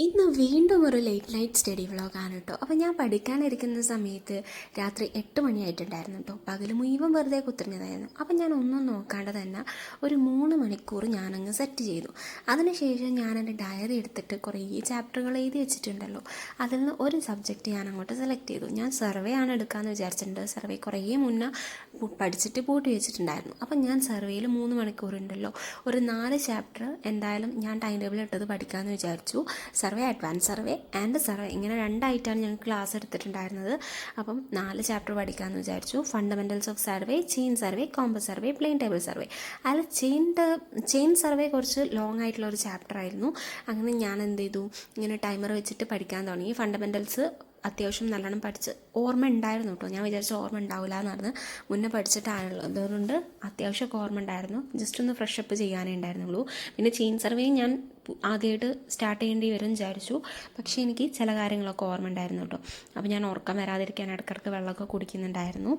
ഇന്ന് വീണ്ടും ഒരു ലേറ്റ് നൈറ്റ് സ്റ്റഡി വ്ളോഗാണ് കേട്ടോ. അപ്പോൾ ഞാൻ പഠിക്കാനിരിക്കുന്ന സമയത്ത് രാത്രി 8 മണിയായിട്ടുണ്ടായിരുന്നു കേട്ടോ. പകൽ മുഴുവൻ വെറുതെ കുത്തിരുന്നതായിരുന്നു. അപ്പം ഞാൻ ഒന്നും നോക്കാണ്ട് തന്നെ ഒരു 3 മണിക്കൂർ ഞാനങ്ങ് സെറ്റ് ചെയ്തു. അതിനുശേഷം ഞാൻ എൻ്റെ ഡയറി എടുത്തിട്ട് കുറേ ചാപ്റ്ററുകൾ എഴുതി വെച്ചിട്ടുണ്ടല്ലോ, അതിൽ നിന്ന് ഒരു സബ്ജക്റ്റ് ഞാൻ അങ്ങോട്ട് സെലക്ട് ചെയ്തു. ഞാൻ സർവേ ആണ് എടുക്കാമെന്ന് വിചാരിച്ചിട്ടുണ്ട്. സർവേ കുറേ മുന്നേ പഠിച്ചിട്ട് പൂട്ടി വെച്ചിട്ടുണ്ടായിരുന്നു. അപ്പം ഞാൻ സർവേയിൽ 3 മണിക്കൂറുണ്ടല്ലോ, ഒരു 4 ചാപ്റ്റർ എന്തായാലും ഞാൻ ടൈം ടേബിൾ ഇട്ടത് പഠിക്കാമെന്ന് വിചാരിച്ചു. Survey, advance survey and survey, ഇങ്ങനെ രണ്ടായിട്ടാണ് ഞങ്ങൾ ക്ലാസ് എടുത്തിട്ടുണ്ടായിരുന്നത്. അപ്പം 4 ചാപ്റ്റർ പഠിക്കാമെന്ന് വിചാരിച്ചു. Fundamentals of survey, chain survey, compass survey, plane table survey. അതിൽ ചെയിൻ സർവേ കുറച്ച് ലോങ് ആയിട്ടുള്ള ഒരു ചാപ്റ്റർ ആയിരുന്നു. അങ്ങനെ ഞാൻ എന്ത് ചെയ്തു, ഇങ്ങനെ ടൈമർ വെച്ചിട്ട് പഠിക്കാൻ തുടങ്ങി. ഫണ്ടമെൻറ്റൽസ് അത്യാവശ്യം നല്ലോണം പഠിച്ച് ഓർമ്മ ഉണ്ടായിരുന്നു കേട്ടോ. ഞാൻ വിചാരിച്ച ഓർമ്മ ഉണ്ടാവില്ല എന്ന് പറഞ്ഞ് മുന്നേ പഠിച്ചിട്ടാണല്ലോ, അതുകൊണ്ട് അത്യാവശ്യമൊക്കെ ഓർമ്മ ഉണ്ടായിരുന്നു. ജസ്റ്റ് ഒന്ന് ഫ്രഷ് അപ്പ് ചെയ്യാനേ ഉണ്ടായിരുന്നുള്ളൂ. പിന്നെ ചെയിൻ സർവേയും ഞാൻ ആദ്യമായിട്ട് സ്റ്റാർട്ട് ചെയ്യേണ്ടി വരും വിചാരിച്ചു. പക്ഷേ എനിക്ക് ചില കാര്യങ്ങളൊക്കെ ഓർമ്മ ഉണ്ടായിരുന്നു കേട്ടോ. അപ്പോൾ ഞാൻ ഉറക്കം വരാതിരിക്കാൻ ഇടയ്ക്കിടയ്ക്ക് വെള്ളമൊക്കെ കുടിക്കുന്നുണ്ടായിരുന്നു.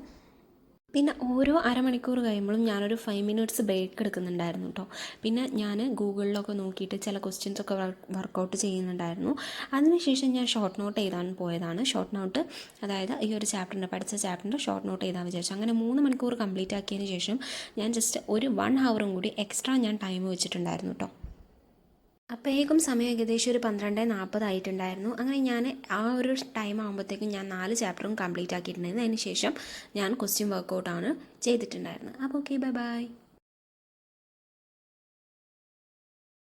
പിന്നെ ഓരോ അരമണിക്കൂർ കഴിയുമ്പോഴും ഞാനൊരു 5 മിനിറ്റ്സ് ബ്രേക്ക് എടുക്കുന്നുണ്ടായിരുന്നു കേട്ടോ. പിന്നെ ഞാൻ ഗൂഗിളിലൊക്കെ നോക്കിയിട്ട് ചില ക്വസ്റ്റ്യൻസൊക്കെ വർക്കൗട്ട് ചെയ്യുന്നുണ്ടായിരുന്നു. അതിനുശേഷം ഞാൻ ഷോർട്ട് നോട്ട് എഴുതാൻ പോയതാണ്. ഷോർട്ട് നോട്ട്, അതായത് ഈ ഒരു പഠിച്ച ചാപ്റ്ററിൻ്റെ ഷോർട്ട് നോട്ട് എഴുതാൻ വിചാരിച്ചു. അങ്ങനെ 3 മണിക്കൂർ കംപ്ലീറ്റ് ആക്കിയതിന് ശേഷം ഞാൻ ജസ്റ്റ് ഒരു 1 ഹവറും കൂടി എക്സ്ട്രാ ഞാൻ ടൈം വെച്ചിട്ടുണ്ടായിരുന്നു കേട്ടോ. അപ്പോഴേക്കും സമയം ഏകദേശം ഒരു 12:40 ആയിട്ടുണ്ടായിരുന്നു. അങ്ങനെ ഞാൻ ആ ഒരു ടൈം ആകുമ്പോഴത്തേക്കും ഞാൻ 4 ചാപ്റ്ററും കംപ്ലീറ്റ് ആക്കിയിട്ടുണ്ടായിരുന്നു. അതിന് ശേഷം ഞാൻ ക്വസ്റ്റ്യൻ വർക്കൗട്ടാണ് ചെയ്തിട്ടുണ്ടായിരുന്നത്. അപ്പോൾ ഓക്കെ, ബൈ ബൈ.